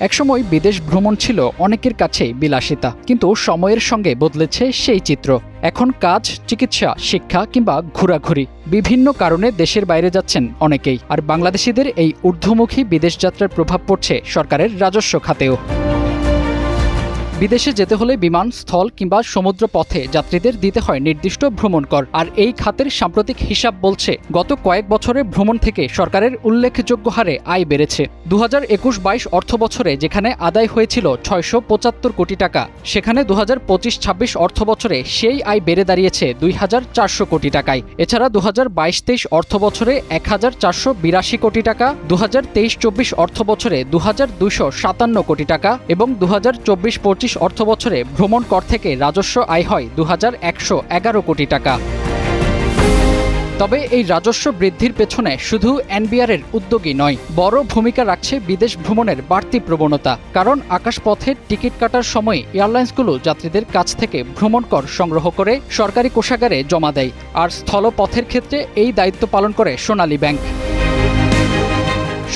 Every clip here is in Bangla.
একসময় বিদেশ ভ্রমণ ছিল অনেকের কাছেই বিলাসিতা, কিন্তু সময়ের সঙ্গে বদলেছে সেই চিত্র। এখন কাজ, চিকিৎসা, শিক্ষা কিংবা ঘোরাঘুরি বিভিন্ন কারণে দেশের বাইরে যাচ্ছেন অনেকেই। আর বাংলাদেশিদের এই ঊর্ধ্বমুখী বিদেশ যাত্রার প্রভাব পড়ছে সরকারের রাজস্ব খাতেও। বিদেশে যেতে হলে বিমান, স্থল কিংবা সমুদ্র পথে যাত্রীদের দিতে হয় নির্দিষ্ট ভ্রমণ কর। আর এই খাতের সাম্প্রতিক হিসাব বলছে গত কয়েক বছরে ভ্রমণ থেকে সরকারের উল্লেখযোগ্য হারে আয় বেড়েছে। 2021-22 অর্থ বছরে যেখানে আদায় হয়েছিল 675 কোটি টাকা, সেখানে 2025-26 অর্থ বছরে সেই আয় বেড়ে দাঁড়িয়েছে 2400 কোটি টাকায়। এছাড়া 2022-23 অর্থ বছরে 1482 কোটি টাকা, 2023-24 অর্থ বছরে 2257 কোটি টাকা এবং 2024-25 অর্থ বছরে ভ্রমণ কর থেকে রাজস্ব আয় হয় 2111 কোটি টাকা। তবে এই রাজস্ব বৃদ্ধির পেছনে শুধু এনবিআরের উদ্যোগই নয়, বড় ভূমিকা রাখছে বিদেশ ভ্রমণের বাড়তি প্রবণতা। কারণ আকাশপথের টিকিট কাটার সময় এয়ারলাইন্সগুলো যাত্রীদের কাছ থেকে ভ্রমণ কর সংগ্রহ করে সরকারি কোষাগারে জমা দেয়। আর স্থলপথের ক্ষেত্রে এই দায়িত্ব পালন করে সোনালী ব্যাংক।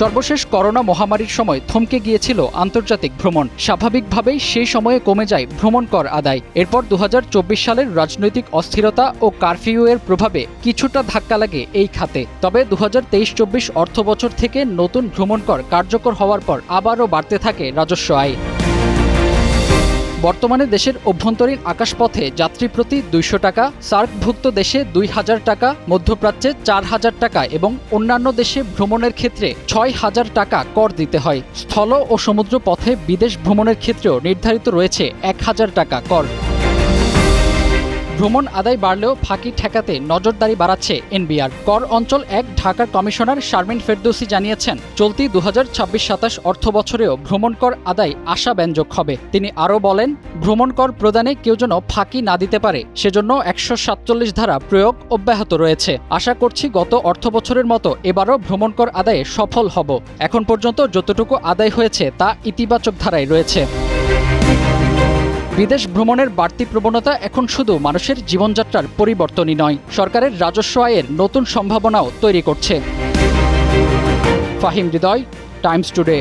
সর্বশেষ করোনা মহামারীর সময় থমকে গিয়েছিল আন্তর্জাতিক ভ্রমণ। স্বাভাবিকভাবেই সেই সময়ে কমে যায় ভ্রমণ কর আদায়। এরপর 2024 সালের রাজনৈতিক অস্থিরতা ও কারফিউয়ের প্রভাবে কিছুটা ধাক্কা লাগে এই খাতে। তবে 2023-24 অর্থ বছর থেকে নতুন ভ্রমণ কর কার্যকর হওয়ার পর আবারও বাড়তে থাকে রাজস্ব আয়। বর্তমানে দেশের অভ্যন্তরীণ আকাশপথে যাত্রী প্রতি 200 টাকা, সার্কভুক্ত দেশে 2000 টাকা, মধ্যপ্রাচ্যে 4000 টাকা এবং অন্যান্য দেশে ভ্রমণের ক্ষেত্রে 6000 টাকা কর দিতে হয়। স্থল ও সমুদ্র পথে বিদেশ ভ্রমণের ক্ষেত্রেও নির্ধারিত রয়েছে 1000 টাকা কর। ভ্রমণ আদায় বাড়লেও ফাঁকি ঠেকাতে নজরদারি বাড়াচ্ছে এনবিআর। কর অঞ্চল 1 ঢাকার কমিশনার শারমিন ফেরদৌসী জানিয়েছেন, চলতি 2026-27 অর্থ বছরেও ভ্রমণ কর আদায় আশাব্যঞ্জক হবে। তিনি আরও বলেন, ভ্রমণ কর প্রদানে কেউ যেন ফাঁকি না দিতে পারে, সেজন্য 147 ধারা প্রয়োগ অব্যাহত রয়েছে। আশা করছি গত অর্থ বছরের মতো এবারও ভ্রমণ কর আদায়ে সফল হব। এখন পর্যন্ত যতটুকু আদায় হয়েছে তা ইতিবাচক ধারায় রয়েছে। বিদেশ ভ্রমণের বাড়তি প্রবণতা এখন শুধু মানুষের জীবনযাত্রার পরিবর্তনই নয়, সরকারের রাজস্ব আয়ের নতুন সম্ভাবনাও তৈরি করছে। ফাহিম হৃদয়, টাইমস টুডে।